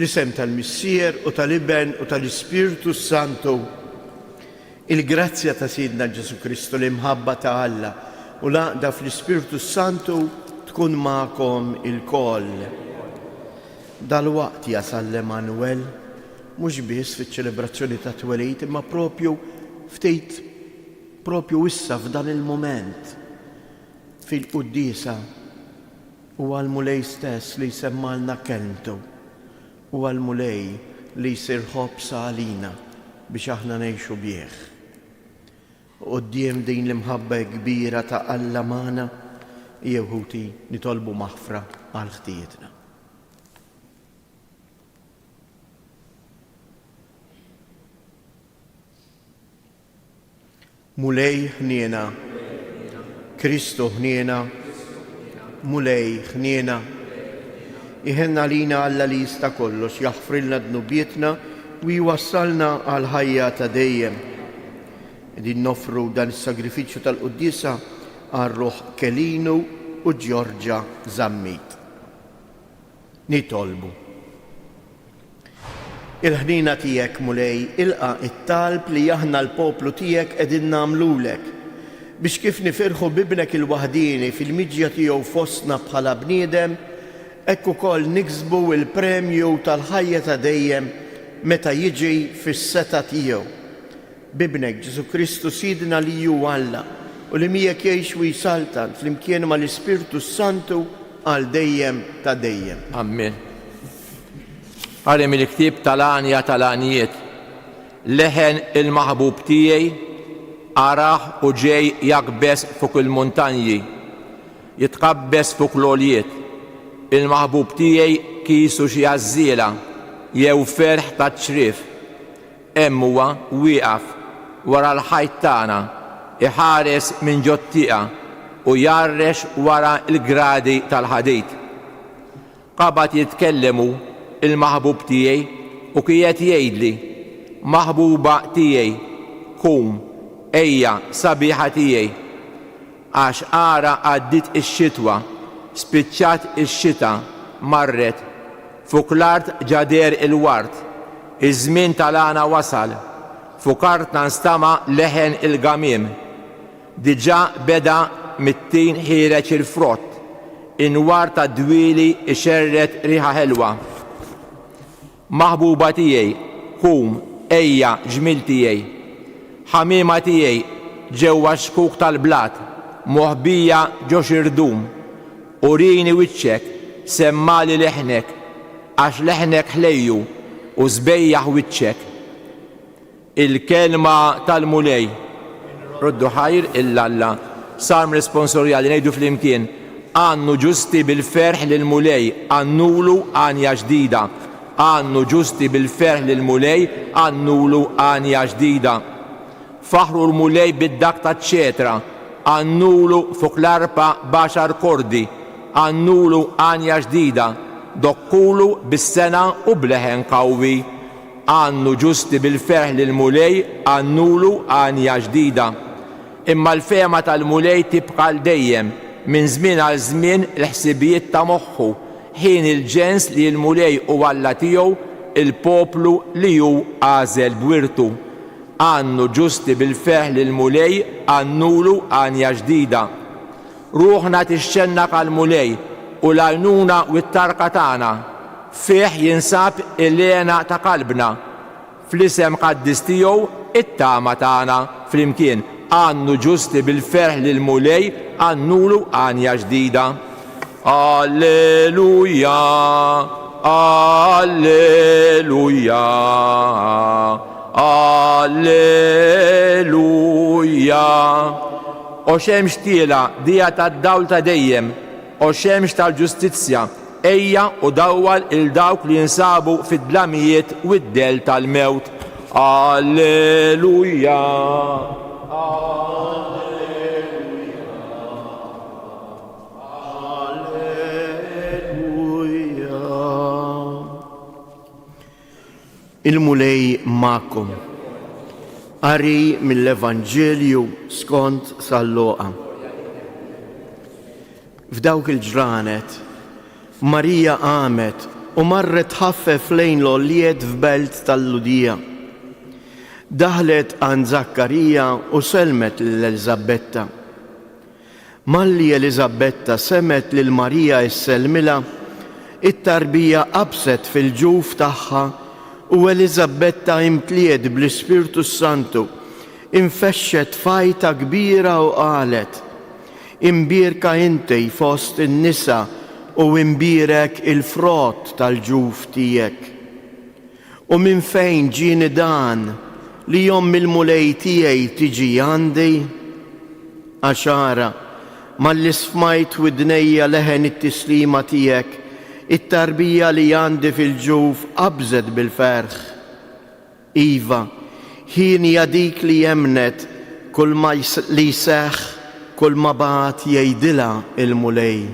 Fl-isem tal-Missier u tal-Iben u tal-Ispirtu Santu, il-grazzja ta' Sidna Ġesu Kristu l-imħabba ta' Alla u laqda fl-Ispirtu Santu tkun ma'kom il-koll. Dal-waqt jasal l-Emanuel, mhux biss fiċ-ċelebrazzjoni ta' twelid, imma propju issa f'dan il-moment fil-Qudiesa u għal-mulej stess li jsemmalna kelmtu u għal-mulej li jsir ħobsa għalina biex aħna ngħixu bih. Quddiem din l-imħabba kbira ta' Alla magħna Jeħuti nitolbu maħfra għal ħtietna. Mulej ħniena, Kristu ħniena, mulej ħniena, iħenna lina Alla li jista' kollox, jaħfrilna dnubietna u jwassalna għal ħajja ta' dejjem. Din nofru dan is-sagrifiċċju tal-Qudiesa għar-Ruħ Kelinu u Ġorġa Zammit. Nitolbu. Il-ħnina tiegħek mulej ilqa' it-talb li aħna l-poplu tiegħek qegħdin nagħmlulek biex kif nifirħu bibnek il-waħdini fil-miġja tiegħu fostna bħala bniedem, hekk ukoll niksbu l-premju tal-ħajja ta' dejjem meta jiġi fis-seta tiegħu. Bibnek Ġesu Kristu Sidna li hu Alla u li miegħek jgħix u jsaltan flimkien mal-Ispirtu Santu għal dejjem ta' dejjem. Amen. Għarri mill-ktieb tal-għanja tal-għanijiet, leħen il-maħbub tiegħi araħ u ġej jakbes fuq il-muntanji, jitqabbes fuq l-oljiet. Il-maħbub tiegħi kisu xi għażiela jew ferħ ta' ċrif. Hemm huwa wieqaf wara l-ħajt tagħna, iħares minn ġottieqa u jarrex wara l-gradi tal-ħadid. Qabad jitkellemu il-maħbub tiegħi u qiegħed jgħidli, maħbuba tiegħi, qum, ejja sabiħa tiegħi, għax ara għaddit ix-xitwa, spiċċat ix-xita, marret, fuq l-art ġader il-wart, iż-żmien tal-għana wasal, fuq artna nstama leħen il-gamim, diġà beda mit-tin ħireġ il-frott, inwar ta' dwili ixerret riħa ħelwa. Maħbuba tiegħi, qum, ejja ġmil tiegħi, ħamiema tiegħi ġewwa xkuk tal-blat, moħbija ġo xirdum, urini wiċċek, semmali leħnek, għax leħnek ħlejju u żbejjaħ wiċċek. Il-kelma tal-mulej, roddu ħajr il-Alla, sarm responsorjali ngħidu flimkien, għannu ġusti bil-ferħ lil-mulej, għannulu għanja ġdida, għannu ġusti bil-ferħ lil-mulej, għannulu għanja ġdida. Faħru l-mulej bid-dak ta' ċetra, għannulu fuq l-arpa baxar kordi, għannulu għanja ġdida, dokkulu bis-sena u bleħen qawwi. Għannu ġusti bil-ferħ lil-mulej, għannulu għanja ġdida. Imma l-fema tal-mulej tibqa' l-dejjem, minn żmien għal żmien l-ħsibijiet ta' moħħu, ħin il-ġens li l-mulej u Alla tiegħu il-poplu li hu għażel b'wirtu. Għannu ġusti bil-ferħ lil-mulej, għannulu għanja ġdida. Ruħna tixxennak għal-mulej u l-għajnuna u t-tarka tagħna, fih jinsab il-lena ta' qalbna, fl-isem qaddis tiegħu it-tama tagħna flimkien. Għannu ġusti bil-ferħ lil-mulej, għannulu għanja ġdida. Alleluja, alleluja, alleluja. O xemx tiela dija tad-dawl ta' dejjem, o xemx tal-ġustizzja, ejja u dawwal il-dawk li jinsabu fid-dlamijiet u d-del tal-mewt. Alleluja. Il-mulej ma'kom. Qari mill-Evanġelju skont San-Luqa. F'dawk il-ġranet, Marija qamet u marret ħaffef lejn l-olliet f'belt tal-Ludija. Daħlet għand Zakkarija u selmet l-Elizabetta. Malli Elizabetta semet lil Marija s-selmila, it-tarbija qabset fil-ġuf tagħha u Elizabetta imtliet bl-Ispirtu Santu, infexxet fajta kbira u qalet: imbierka inti fost in-nisa u imbierek il-frott tal-ġuf tiegħek. U minn fejn ġieni dan li jom il-mulej tiegħi tiġi għandi? Għaxara, malli smajt widnejja leħen it-tislima tiegħek, it-tarbija li għandi fil-ġuf qabżet bil-ferħ. Iva, ħin dik li jemnet kull ma li seħ, kull ma bat jgħidilha il-mulej.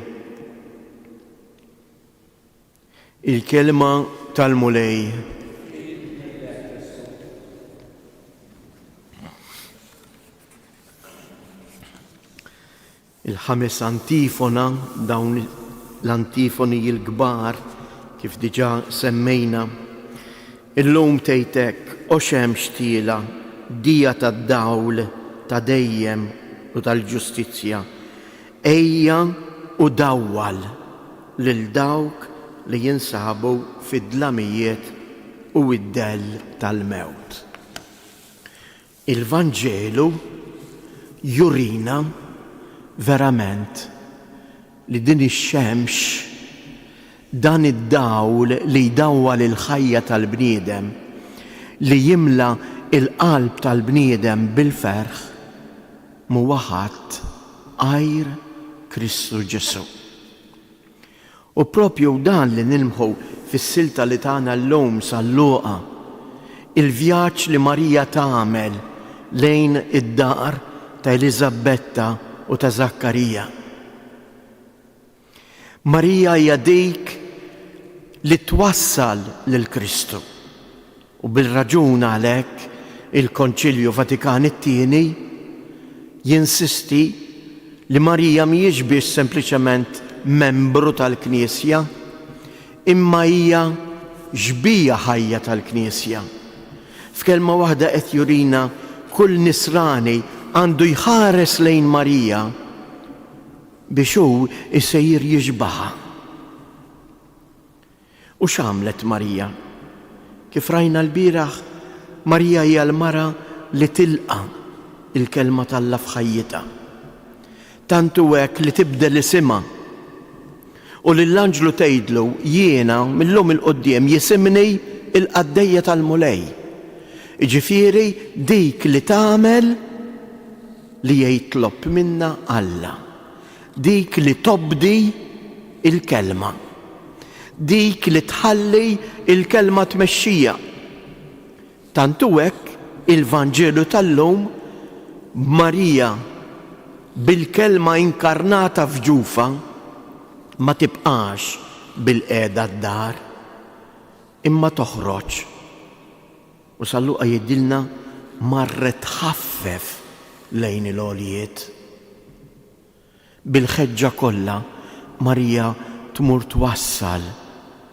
Il-kelma tal-mulej. Il-ħames antifona, dawn l-antifoni il-kbar kif diġà semmejna. Illum tgħidlek o xemx tiela, dija tad-dawl ta' dejjem u tal-ġustizzja. Ejja u dawwal lil dawk li jinsabu fid-dlamijiet u id-dell tal-mewt. Il-Vanġelu jurina verament li din ix-xemx, dan id-dawl li jdawwal il-ħajja tal-bniedem, li jimla il-qalb tal-bniedem bil-ferħ, huwa ħadd għajr Kristu Ġesu. U propju dan li nilmħu fis-silta li tagħna llum sal-Luqa, il-vjaġġ li Marija tagħmel lejn id-dar ta' Elizabetta u ta' Zakkarija. Marija hija dik li twassal lil Kristu. U bil-raġun għalhekk il-Konċilju Vatikan it-Tieni jinsisti li Marija mhijiex biex sempliċement membru tal-Knisja, imma hija ġbija ħajja tal-Knisja. F'kelma waħda qed jurina kull nisrani għandu jħares lejn Marija biex hu isejjer jiġbaha. U x'għamlet Marija? Kif rajna l-bieraħ, Marija hija l-mara li tilqa il-kelma tal-Alla f'ħajjitha. Tantu hekk li tibdel isimha u lill-anġlu tgħidlu jiena millum il-qudiem jisimni il-qaddejja tal-mulej. Jiġifieri dik li tagħmel li jitlob minna Alla. Dik li tobdi il-kelma. Dik li tħalli il-kelma tmexxija. Tantu hekk il-Vanġelu tal-lum Marija bil-kelma inkarnata f'ġufa ma tibqax bil-qiegħda d-dar imma toħroġ. U sal-Luqa jgħidilna marret ħaffef lejn il-għoljiet. Bil-ħeġġa kollha Marija tmur twassal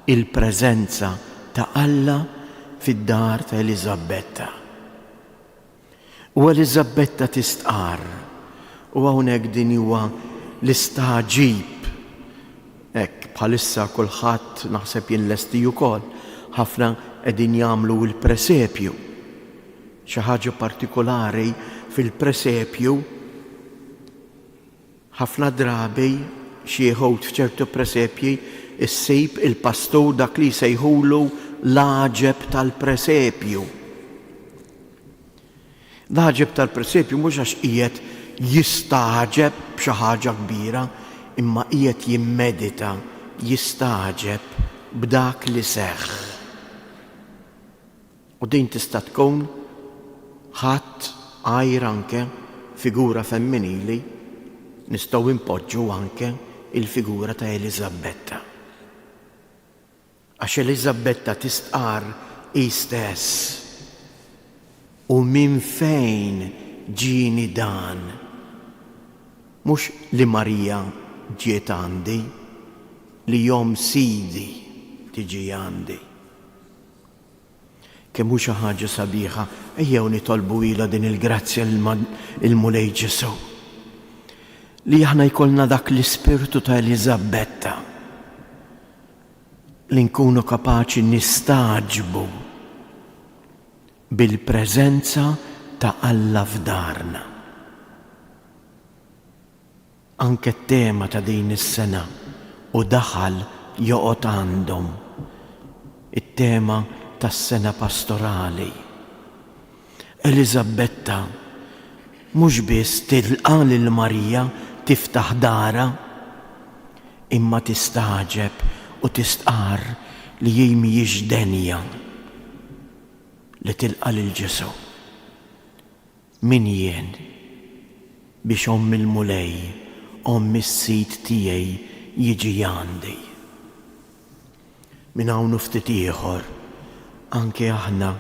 il-preżenza ta' Alla fid-dar ta' Elizabetta. U Elizabetta tistqar u hawnhekk din huwa l-istaġib. Hekk bħalissa kulħadd naħseb jien lesti wkoll ħafna qegħdin jagħmlu l-presepju. Xi ħaġa partikolari fil-presepju ħafna drabi xi ħud f'ċertu presepji issib il-pastur dak li jsejħulu l-aġeb tal-presepju. L-aġeb tal-presepju mhux għax qiegħed jistaġeb b'xi ħaġa kbira, imma qiegħed jimmedita, jistaġeb b'dak li seħħ. U din tista' tkun ħadd għajr anke figura femminili, nistgħu impoġġu anke il-figura ta' Elizabetta. Għax Elizabetta tistqar hi stess. U minn fejn ġieni dan? Mhux li Marija ġiet għandi, li jom Sidi tiġi għandi. Kemm hu xi ħaġa sabiħa, ejjew nitolbu ilha din il-grazzja il-Mulej Ġesu. Li aħna jkollna dak l-ispirtu ta' Eliżabetta li nkunu kapaċi nistaġbu bil-preżenza ta' Alla f'darna. Anke t-tema ta' din is-sena u daħal joqgħod għandhom it-tema tas-sena pastorali. Eliżabetta mhux biss tilqa' lil Marija tiftaħ dara, imma tistaġeb u tistqar li jej mhijiex denja li tilqa' lil Ġesu. Min jien biex Omm il-Mulej, Omm is-Sid tiegħi jiġi għandi. Minn hawn ftit ieħor anke aħna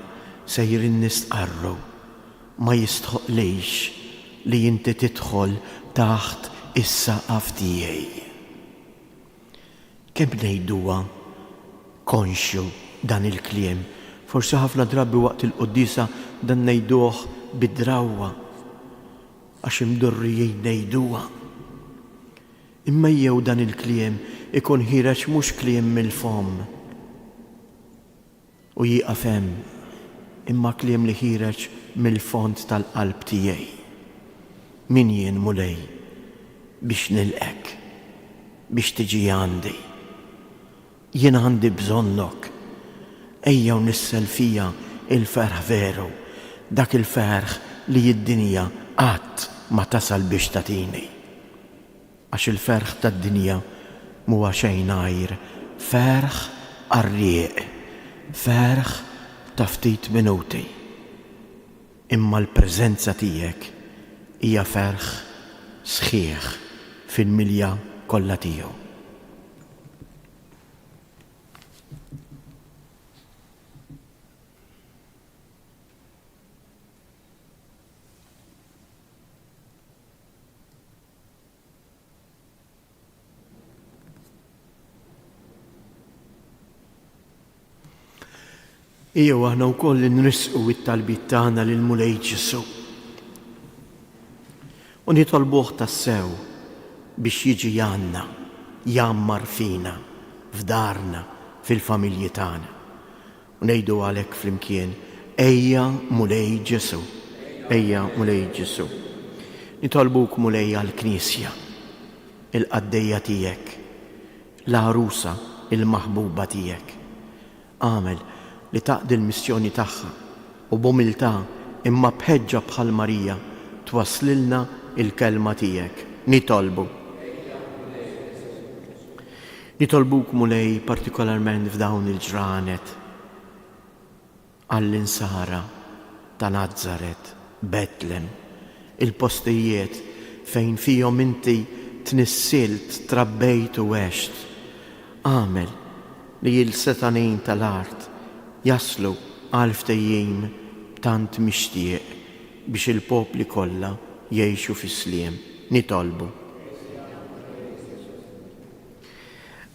sejrin nistqarru ma jistħoqlix li inti tidħol taħt is-saqaf tiegħi. Kemm ngħiduha konxju dan il-kliem, forsi ħafna drabi waqt il-qudiesa dan ngħiduh bid-drawwa għax imdorrijin ngħiduha. Imma jew dan il-kliem ikun ħireġ mhux kliem mill-fom u jieqaf hemm, imma kliem li ħireġ mill-fond tal-qalb tiegħi. Min jien Mulej biex nilqek, biex tiġi għandi. Jien għandi bżonnok. Ejjew nissel fija il-ferħ veru, dak il-ferħ li id-dinja qatt ma tasal biex tatini. Għax il-ferħ tad-dinja muwa xejn għajr, ferħ qarrieq, ferħ ta' ftit minuti. Imma l-preżenza tiegħek hija ferħ sħiħ fil-milja kollha tiegħu. Ejjew aħna wkoll nrisqu it-talbiet tagħna lil Mulej Ġesu u nitolbuh tassew biex jiġi għandna, jammar fina, f'darna, fil-familji tagħna. U ngħidu għalhekk flimkien, ejja Mulej Ġesu, ejja Mulej Ġesu. Nitolbuk Mulej għall-Knisja, il-qaddejja tiegħek, l-għarusa il-maħbuba tiegħek. Għamel li taqdi l-missjoni tagħha u b'umiltà imma bħeġġa bħal Marija twaslilna il-kelma tiegħek. Nitolbuk Mulej partikolarment f'dawn il-ġranet għall-insara ta' Nazzaret, Betlem, il-postijiet fejn fihom inti tnissilt, trabbejt u għext. Għamel li l-setanin tal-art jaslu għal ftehim tant mixtieq biex il-popli kollha jgħixu fis-sliem. Nitolbu.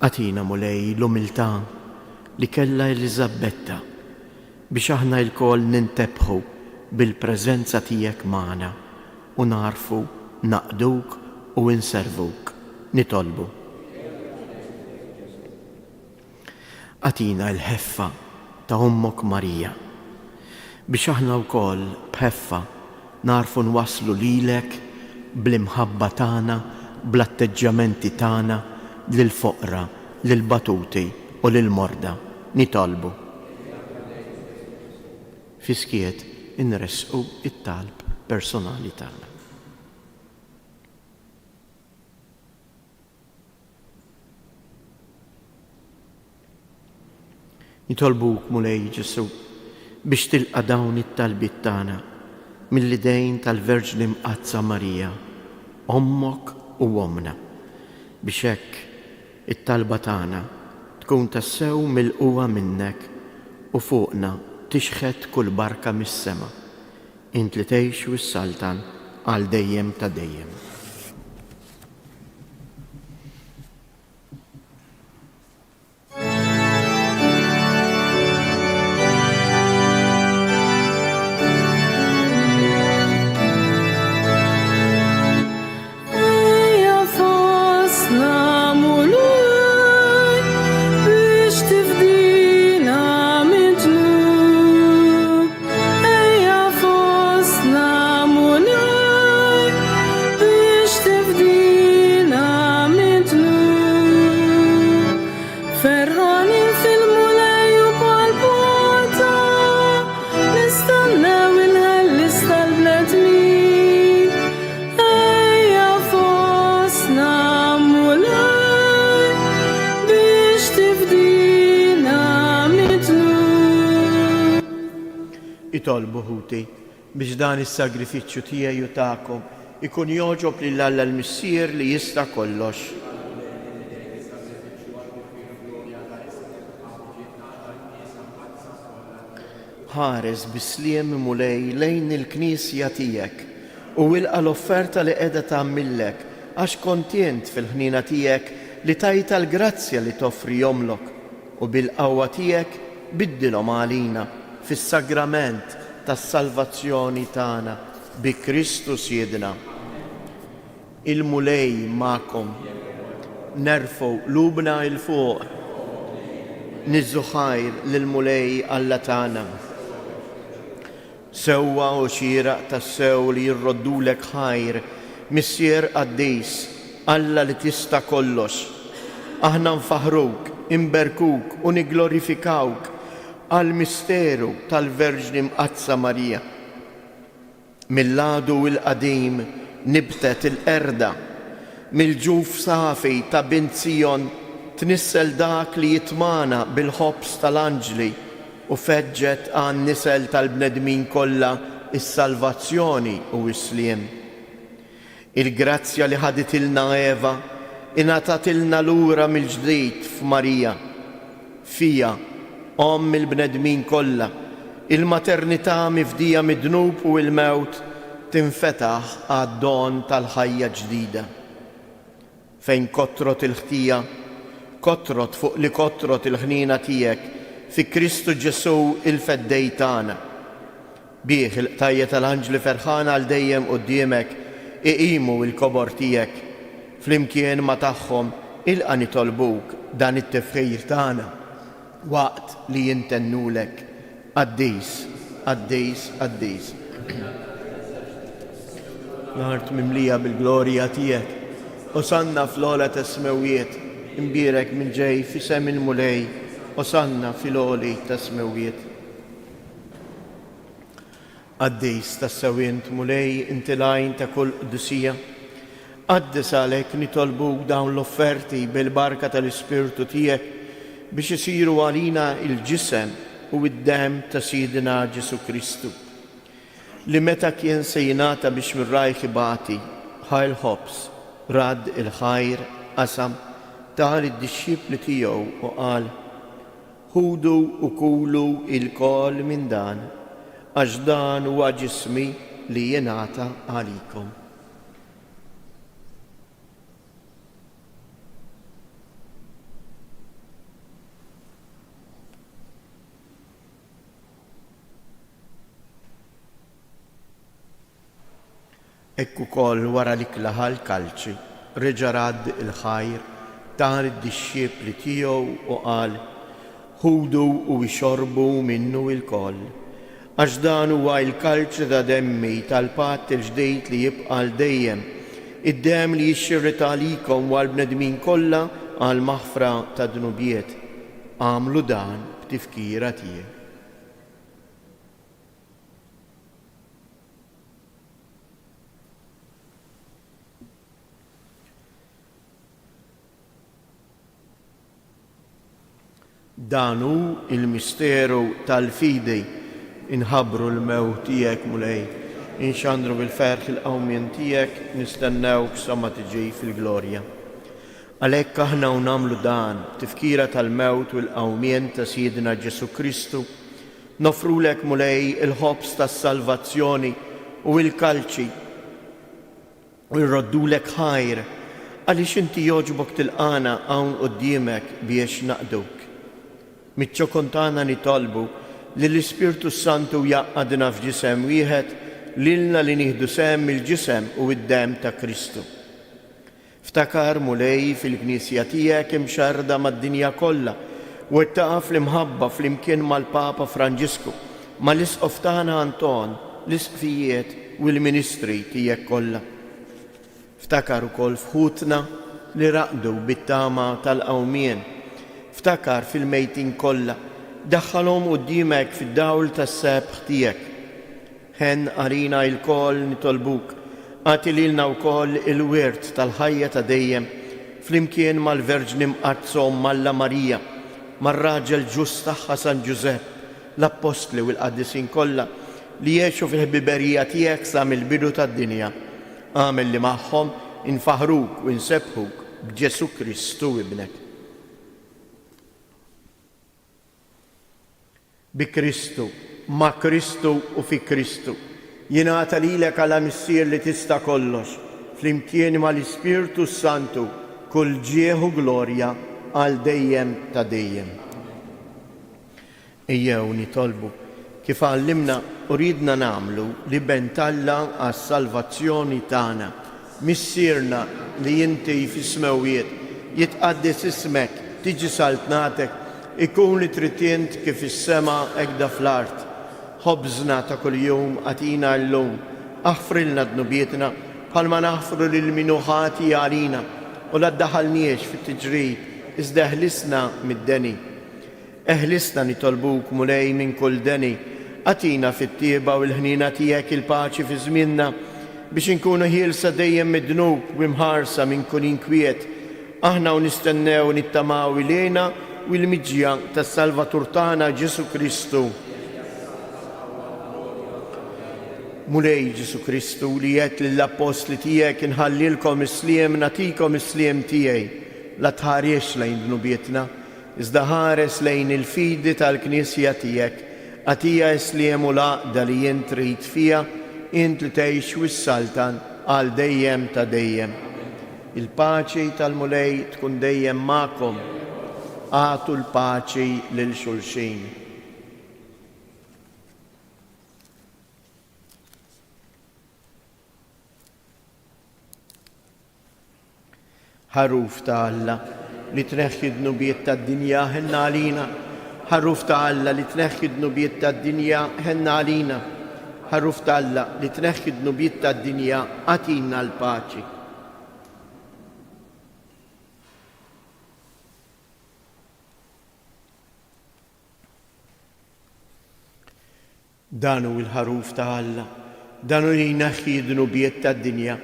Atina Mulej l-umiltà li kellha Eliżabetta biex aħna l-kol nintebħu bil-preżenza tiegħek magħna u narfu naqduk u nservuk. Nitolbu. Atina l-ħeffa ta' Ommok Marija biex aħna wkoll b'ħeffa narfu nwasslu lilek bl-imħabba tagħna, bl-atteġġamenti tagħna lil-foqra, lil-batuti u lil-morda. Nitolbu. Fiskiet inresqu it-talb personali tagħna. Nitolbuk Mulej Ġesu biex tilqa' dawn it-talbiet tagħna mill-idejn tal-Verġni Mqazza Marija, Ommok u Ommna, biex hekk it-talba tagħna tkun tassew milquwa minnek u fuqna tixħet kull barka mis-sema. Int li tgħix wis-saltan għal dejjem ta' dejjem. nitolbu ħuti biex dan is-sagrifiċċju tiegħi u tagħkom ikun joġob lil Alla l-Missier li jista' kollox. Ħares bisliem mulej lejn il-Knisja tiegħek u wilqa l-offerta li qiegħda tagħmillek għax kontent fil-ħnina tiegħek li tajta l-grazzja li toffri jomlok u bil-qawwa tiegħek biddilhom għalina fis-sagrament tas-salvazzjoni tagħna bi Kristu Siedna. Il-mulej magħkom nerfgħu lubna il fuq niżżu ħajr lill-mulej Alla tagħna. Sewwa u xieraq tas-sew li jirroddulek ħajr Missier Qaddis, Alla li tista' kollox. Aħna nfaħruk, imberkuk u niglorifikawk għal misteru tal-Verġni Mqazza Marija. Mill-għadu il-qadim nibtet il-qerda, mill-ġuf safi ta' Bint Zion tnissel dak li jitmana bil-ħobs tal-anġli u feġġet għan nisel tal-bnedmin kollha is-salvazzjoni u s-sliem. Il-grazzja li ħaditilna Eva ingħatatilna lura mill-ġdid f'Marija. Fija, Omm il-bnedmin kollha, il-maternità mifdija mid-dnub u il-mewt tinfetaħ għad-don tal-ħajja ġdida. Fejn kotrot il-ħtija, kotrot fuq li kotrot il-ħnina tiegħek fi Kristu Ġesu il-feddej tagħna. Bih il-qtajja tal-anġli ferħana għal dejjem quddiemek iqimu il-kobor tiegħek. Flimkien ma tagħhom ilqa' nitolbuk dan it-tifħir tagħna waqt li jintennulek. Qaddis, Qaddis, Qaddis. Nart mimlija bil-glorja tiegħek. Osanna fl-ola tas-smewiet, imbierek minn ġej fisem il-mulej, osanna fil-oli tas-smewiet. Qaddis tas-sewient mulej inti lajn ta' kull qdusija. Qaddis għalhekk nitolbuk dawn l-offerti bil-barka tal-Ispirtu tiegħek biex isiru għalina il-ġisem u id-dem ta' Sidina Ġesu Kristu, li meta kien se jingħata biex mir-rajħ ibati ħajl ħobs, rad il-ħajr qasam tal id-dixxipli tiegħu u qal: ħudu u kulu il-kol minn dan, għax dan huwa ġismi li jingħata għalikom. Ekku koll wara li klaħal kalċi, reġa' radd il-ħajr tal id-dixxiepli tiegħu u qal: ħudu u xorbu minnu il-koll, għax dan huwa l-kalċi ta' demmi tal-patt il-ġdejt li jibqa' dejjem, id-dem li jixxirrita għalikom wal bnedmin kollha għal maħfra ta' dnubiet. Għamlu dan b'tifkira tiegħek. Danu il-misteru tal-fidej inħabru l-mewt tiegħek mulej, inxandru bil-ferħ il-qawmien tiegħek nistennewk sa ma tiġi fil-glorja. Għalhekk aħna u nagħmlu dan tifkira tal-mewt u l-qawmien ta' Sidna Ġesu Kristu, nofrulek mulej il-ħobs tas-salvazzjoni u l-kalċi u jroddulek ħajr għaliex inti jogħġbok tilqana hawn quddiemek biex naqduk. Mitċokontana nitolbu li l-Ispirtu Santu jaqqadna f'ġisem wieħed lilna li nieħdu sem il-ġisem u id-dem ta' Kristu. Ftakar mulej fil-Knisja tiegħek imxarda mad-dinja kollha u ittaqa' fl-imħabba flimkien mal-Papa Franġisku, mal-isqof tagħna Anton, l-isqfijiet u l-ministri tiegħek kollha. Ftakar ukoll fħutna li raqdu bit-tama tal-qawmien. Ftakar fil-mejtin kollha, daħħalhom quddiemek fid-dawl tas-sebħ tiegħek. Ħen qarina l-koll nitolbuk, għati lilna wkoll il-wirt tal-ħajja ta' dejjem flimkien mal-Verġni Mqazza Alla Marija, mar-raġel ġust tagħha San Ġusepp, l-Apostli u l-Qaddisin kollha li jiexu fil-ħbiberija tiegħek sa mill-bidu tad-dinja. Għamel li magħhom infaħruk u nsebħuk b'Ġesu Kristu ibnek. Bi Kristu, ma' Kristu u fi Kristu. Jingħata lilek għala missier li tista' kollox, flimkien mal-Ispirtu Santu, kull ġieħu glorja għal dejjem ta' dejjem. Ejjew nitolbu kif għallimna u ridna nagħmlu li bentalla għas-salvazzjoni tagħna. Missierna li inti fis-smewiet jitqaddis ismek, tiġi saltnatek, ikun li tritient kif is-sema hekk fl-art. Ħobżna ta' kuljum għatina llum, aħfrilna dnubietna bħalma naħfru lil min ħati għalina u la ddaħalniex fit-tiġrid, iżda eħlisna mid-deni. Eħlisna nitolbuk mulej minn kull deni, għatina fit-tieba u l-ħnina tiegħek il-paċi fi żmienna biex inkunu ħielsa dejjem mid-dnub u mħarsa minn kull inkwiet. Aħna u nistennew nittamaw ilejna u l-miġja tas-Salvatur tagħna Ġesu Kristu. Mulej Ġesu Kristu li jgħid lill-apostli tiegħek inħallilkom isliem natikom isliem tiegħi, la tħariex lejn dnubietna, iżda ħares lejn il-fidi tal-Knisja tiegħek, għatija isliem u laqda li jien trid fija, int li tgħix wis-saltan għal dejjem ta' dejjem. Il-paċi tal-mulej tkun dejjem magħkom, għatu l-paċi lil xulxin. Ħaruf ta' Alla li tneħħi d-nubiet tad-dinja ħenna għalina. Ħaruf ta' Alla li tneħħi d-nubiet tad-dinja ħenna għalina. Ħaruf ta' Alla li tneħħi d-nubiet tad-dinja għatina l-paċi. Danu il-ħaruf ta' Alla, danu li jneħħi d-nubiet tad-dinja,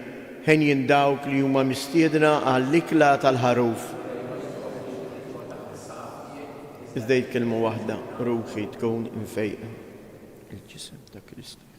ħen jindawk li huma mistiedna għall-ikla tal-ħaruf. Iżda kelma waħda, ruħi tkun infejqa. Il-ġisem ta' Kristu.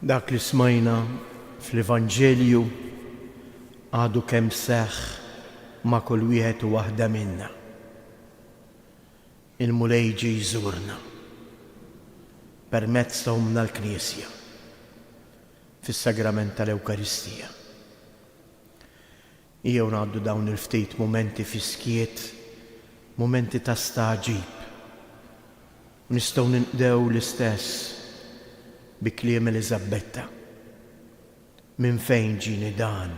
Dak li smajna fl-Evanġelju għadu kemm seħħ ma' kull wieħed u waħda minna. Il-mulej ġie jżurna permezz ta' umna l-Knisja fis-sagrament tal-Ewkaristija. Jew ngħaddu dawn il-ftit momenti fiskiet, momenti ta' staġib. Nistgħu ninqdew l-istess bi kliem Eliżabetta. Minn fejn ġieni dan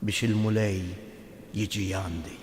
biex il-mulej jiġi għandi.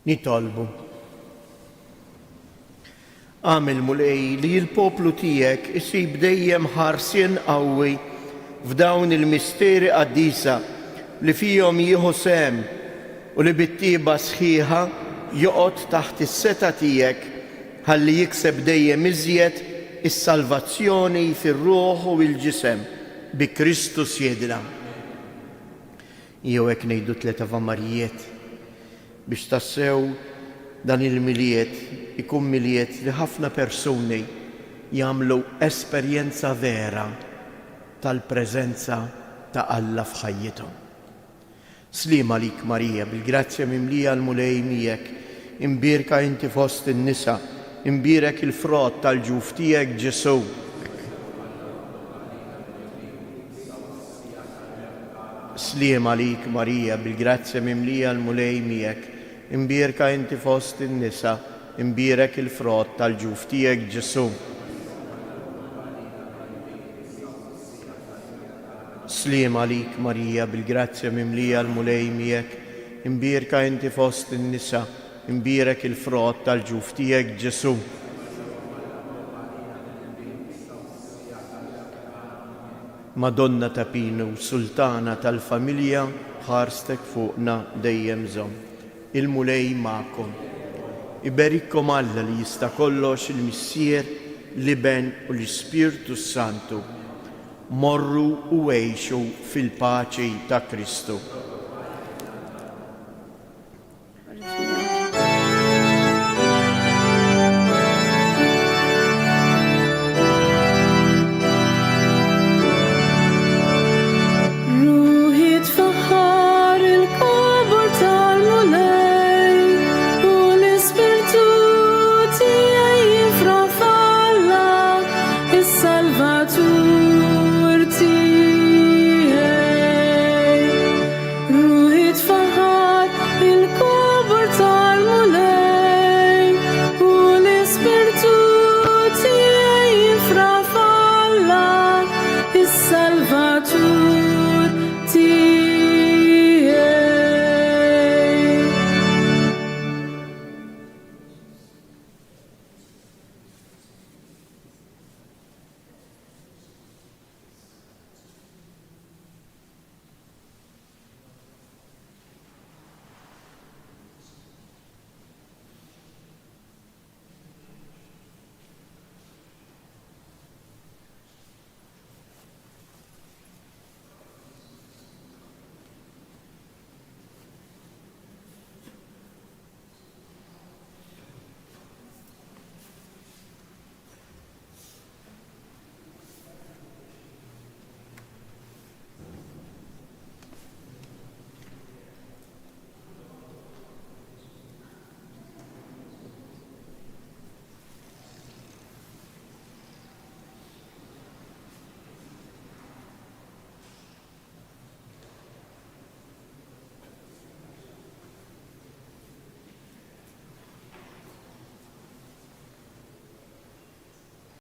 Nitolbu. Għamil mulej li l-poplu tiegħek isib dejjem ħarsien qawwi f'dawn il-misteri qaddisa li fihom jieħu sehem u li bit-tieba sħiħa joqgħod taħt is-seta tiegħek ħalli jikseb dejjem iżjed is-salvazzjoni fir-ruħ u l-ġisem bi Kristus jedla. Jew hekk ngħidu tliet Avamarijiet biex tassew dan il-miliet ikun miliet li ħafna persuni jagħmlu esperjenza vera tal-preżenza ta' Alla f'ħajjithom. Sliem għalik Marija, bil-grazzja mimlija l-mulej miegħek, imbierka inti fost in-nisa, imbierek il-frott tal-ġuf tiegħek Ġesu. Sliem għalik Marija, bil-grazzja mimlija l-mulej miegħek, imbierka inti fost in-nisa, imbierek il-frott tal-ġuf tiegħek Ġesu. Sliem għalik Marija, bil-grazzja mimlija l-mulej miegħek, imbierka inti fost in-nisa, imbierek il-frott tal-ġuf tiegħek Ġesu. Madonna ta' Pinu, Sultana tal-familja, ħarstek fuqna dejjem żomm. Il-mulej ma'kom. Iberikkom Alla li jista' kollox il-Missier, l-Iben u l-Ispirtu Santu. Morru u għejxu fil-paċi ta' Kristu.